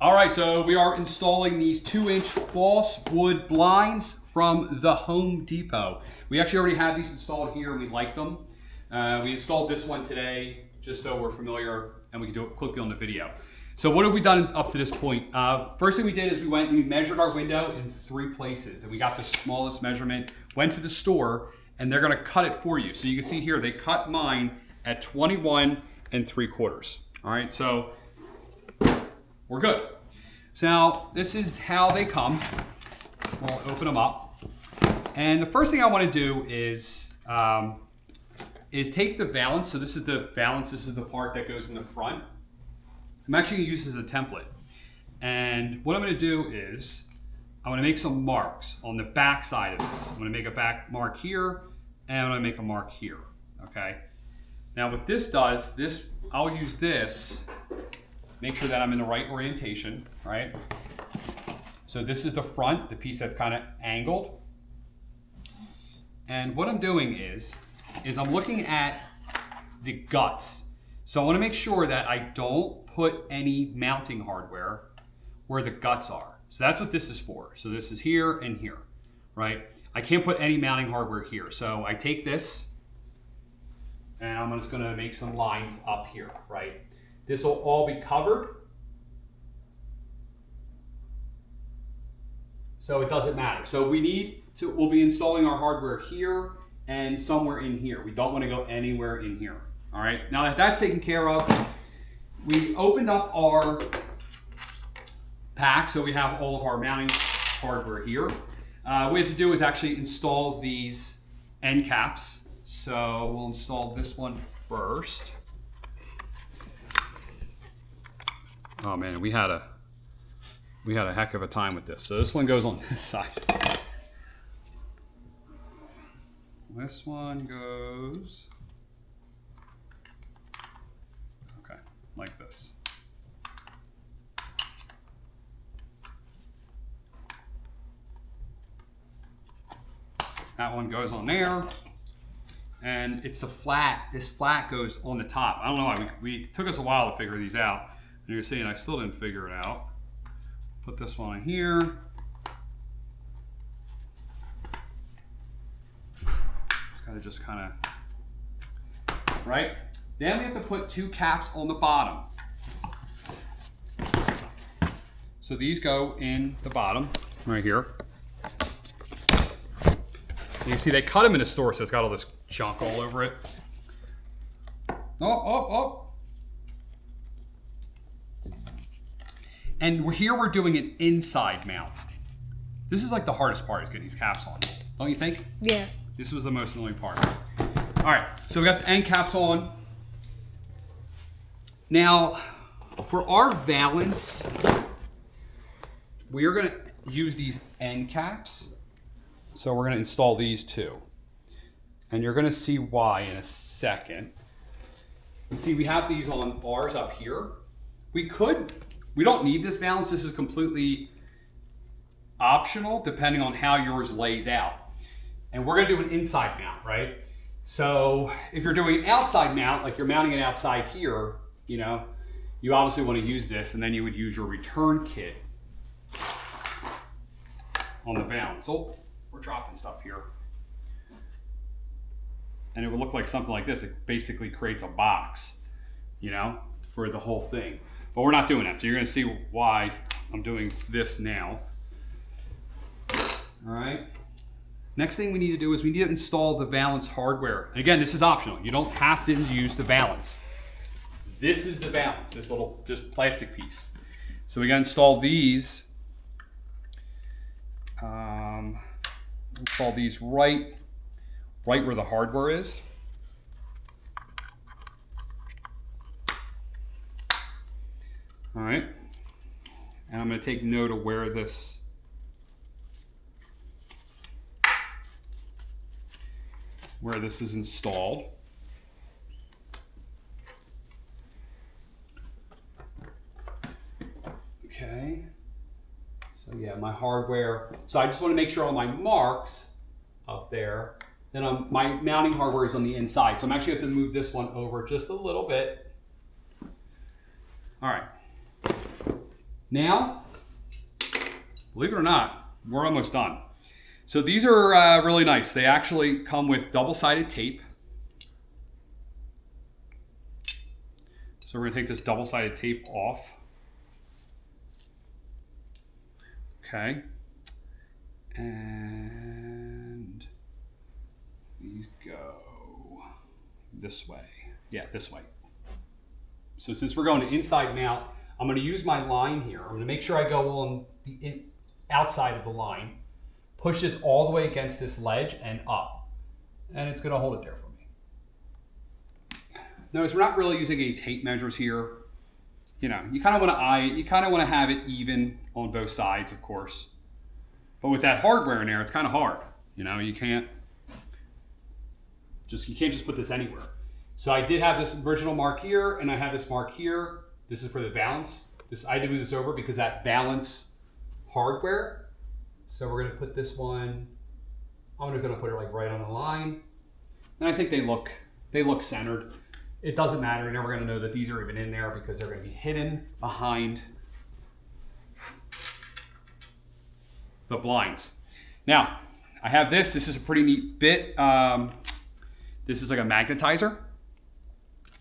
All right, so we are installing these 2-inch false wood blinds from the Home Depot. We actually already have these installed here. We like them. We installed this one today just so we're familiar and we can do it quickly on the video. So what have we done up to this point? First thing we did is we went and we measured our window in 3 places, and we got the smallest measurement, went to the store, and they're gonna cut it for you. So you can see here, they cut mine at 21 3/4. All right, so we're good. So now this is how they come. We'll open them up. And the first thing I want to do is take the valance. So this is the valance. This is the part that goes in the front. I'm actually going to use this as a template. And what I'm going to do is I'm going to make some marks on the back side of this. I'm going to make a back mark here, and I'm going to make a mark here. Okay. Now what this does, I'll use this. Make sure that I'm in the right orientation, right? So this is the front, the piece that's kind of angled. And what I'm doing is I'm looking at the guts. So I want to make sure that I don't put any mounting hardware where the guts are. So that's what this is for. So this is here and here, right? I can't put any mounting hardware here. So I take this and I'm just going to make some lines up here, right? This will all be covered, so it doesn't matter. So we'll be installing our hardware here and somewhere in here. We don't want to go anywhere in here. All right, now that that's taken care of, we opened up our pack, so we have all of our mounting hardware here. What we have to do is actually install these end caps. So we'll install this one first. Oh man, we had a heck of a time with this. So this one goes on this side. This one goes, okay, like this. That one goes on there. And it's the flat, this flat goes on the top. I don't know why, it took us a while to figure these out. And you're seeing I still didn't figure it out. Put this one in here. It's gotta just kind of, right? Then we have to put 2 caps on the bottom. So these go in the bottom, right here. You see they cut them in the store, so it's got all this junk all over it. Oh. And here we're doing an inside mount. This is like the hardest part, is getting these caps on. Don't you think? Yeah. This was the most annoying part. All right, so we got the end caps on. Now, for our valance, we are gonna use these end caps. So we're gonna install these 2. And you're gonna see why in a second. You see, we have these on bars up here. We don't need this valance. This is completely optional depending on how yours lays out. And we're gonna do an inside mount, right? So if you're doing an outside mount, like you're mounting it outside here, you know, you obviously wanna use this, and then you would use your return kit on the valance. Oh, we're dropping stuff here. And it would look like something like this. It basically creates a box, you know, for the whole thing. But we're not doing that, so you're gonna see why I'm doing this now. All right. Next thing we need to do is we need to install the valance hardware. And again, this is optional. You don't have to use the valance. This is the valance, this little just plastic piece. So we gotta install these. Install these right where the hardware is. All right, and I'm going to take note of where this is installed. Okay, so yeah, my hardware. So I just want to make sure all my marks up there. Then my mounting hardware is on the inside. So I'm actually going to move this one over just a little bit. All right. Now, believe it or not, we're almost done. So these are really nice. They actually come with double-sided tape. So we're gonna take this double-sided tape off. Okay. And these go this way. Yeah, this way. So since we're going to inside mount, I'm gonna use my line here. I'm gonna make sure I go on the outside of the line, push this all the way against this ledge and up, and it's gonna hold it there for me. Notice we're not really using any tape measures here. You know, you kind of want to eye it. You kind of want to have it even on both sides, of course. But with that hardware in there, it's kind of hard. You know, you can't just put this anywhere. So I did have this original mark here, and I have this mark here. This is for the Valance. I did move this over because that Valance hardware. So we're gonna put this one, I'm gonna put it like right on the line. And I think they look centered. It doesn't matter, you're never gonna know that these are even in there because they're gonna be hidden behind the blinds. Now, I have this is a pretty neat bit. This is like a magnetizer,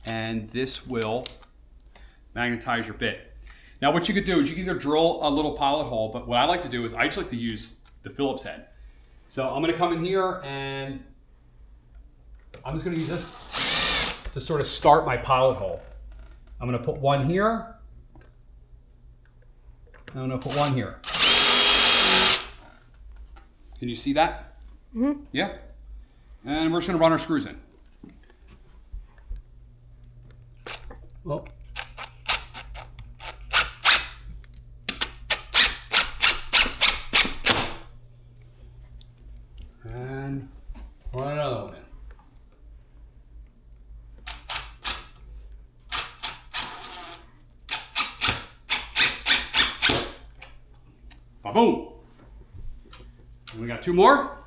and this will magnetize your bit. Now what you could do is you can either drill a little pilot hole, but what I like to do is I just like to use the Phillips head. So I'm gonna come in here and I'm just gonna use this to sort of start my pilot hole. I'm gonna put one here. I'm gonna put one here. Can you see that? Mm-hmm. Yeah. And we're just gonna run our screws in. Well. And run another one in. Ba-boom. And we got two more.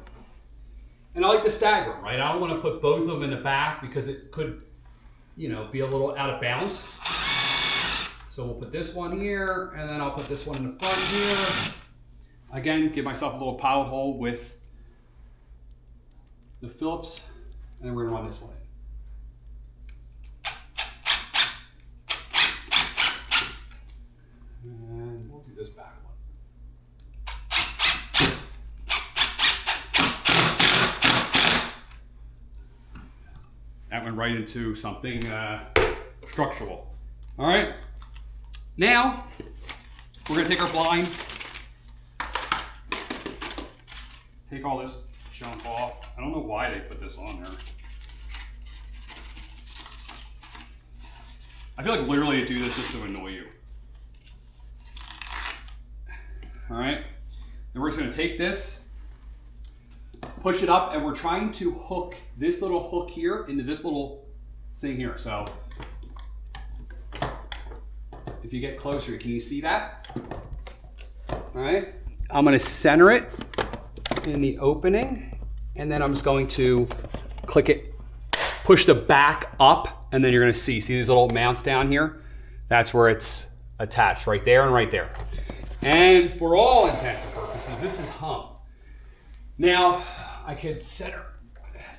And I like to stagger them, right? I don't want to put both of them in the back because it could, you know, be a little out of balance. So we'll put this one here, and then I'll put this one in the front here. Again, give myself a little pilot hole with the Phillips, and then we're gonna run this one in. And we'll do this back one. That went right into something structural. All right, now we're gonna take our blind, take all this junk off. I don't know why they put this on there. I feel like literally they do this just to annoy you. All right, then we're just gonna take this, push it up, and we're trying to hook this little hook here into this little thing here. So if you get closer, can you see that? All right, I'm gonna center it in the opening, and then I'm just going to click it, push the back up, and then you're gonna see these little mounts down here? That's where it's attached, right there and right there. And for all intents and purposes, this is hung. Now, I could center,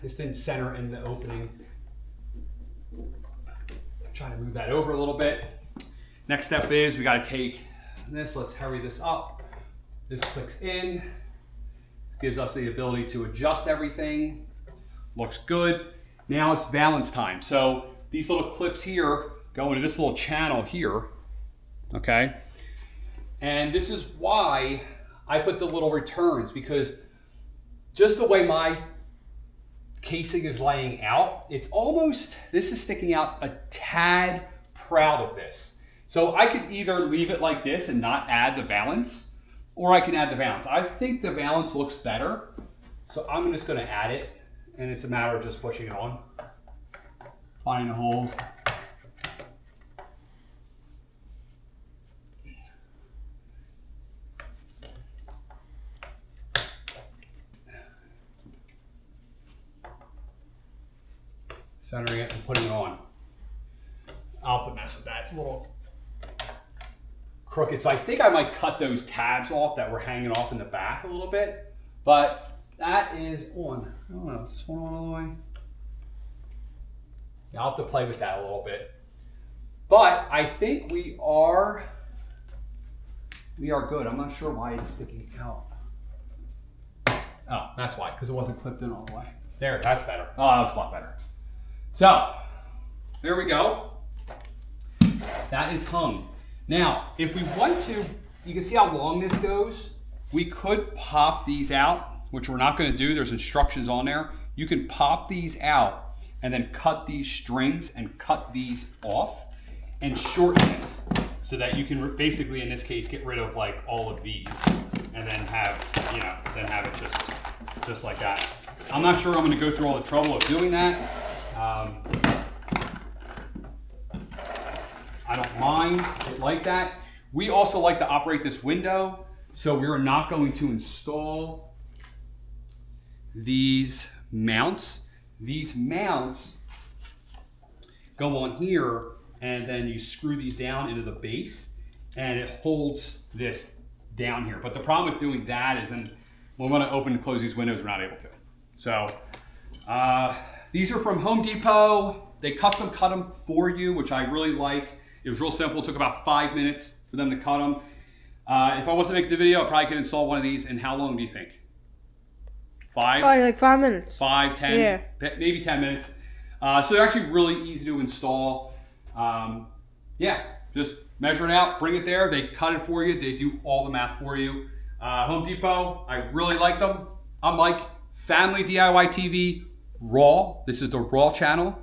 this didn't center in the opening. Try to move that over a little bit. Next step is we gotta take this, let's hurry this up. This clicks in, gives us the ability to adjust everything. Looks good. Now it's Valance time. So these little clips here go into this little channel here, okay? And this is why I put the little returns, because just the way my casing is laying out, it's almost, this is sticking out a tad. Proud of this. So I could either leave it like this and not add the Valance, or I can add the Valance. I think the Valance looks better, so I'm just gonna add it, and it's a matter of just pushing it on. Finding the holes. Centering it and putting it on. I'll have to mess with that. It's a little crooked. So I think I might cut those tabs off that were hanging off in the back a little bit. But that is on. I don't know, is this one on all the way? Yeah, I'll have to play with that a little bit. But I think we are good. I'm not sure why it's sticking out. Oh, that's why, because it wasn't clipped in all the way. There, that's better. Oh, that looks a lot better. So, there we go. That is hung. Now, if we want to, you can see how long this goes. We could pop these out, which we're not going to do. There's instructions on there. You can pop these out and then cut these strings and cut these off and shorten this so that you can basically, in this case, get rid of like all of these and then have, you know, then have it just like that. I'm not sure I'm going to go through all the trouble of doing that. I don't mind it like that. We also like to operate this window, so we're not going to install these mounts. These mounts go on here, and then you screw these down into the base, and it holds this down here. But the problem with doing that is then when we want to open and close these windows, we're not able to. So these are from Home Depot. They custom cut them for you, which I really like. It was real simple. It took about 5 minutes for them to cut them. If I wasn't making the video, I probably could install one of these. In how long do you think? 5? Probably like 5 minutes. 5, 10, yeah. Maybe 10 minutes. So they're actually really easy to install. Yeah, just measure it out, bring it there. They cut it for you. They do all the math for you. Home Depot, I really like them. I'm Mike, Family DIY TV, Raw. This is the Raw channel.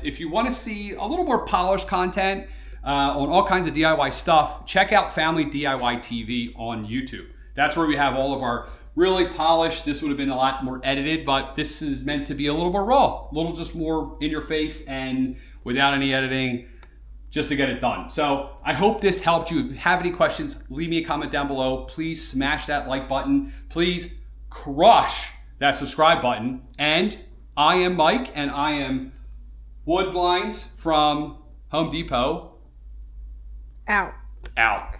If you want to see a little more polished content on all kinds of DIY stuff, check out Family DIY TV on YouTube. That's where we have all of our really polished. This would have been a lot more edited, but this is meant to be a little more raw, a little just more in your face and without any editing, just to get it done. So I hope this helped you. If you have any questions, leave me a comment down below. Please smash that like button. Please crush that subscribe button. And I am Mike, and I am Wood Blinds from Home Depot. Out. Out.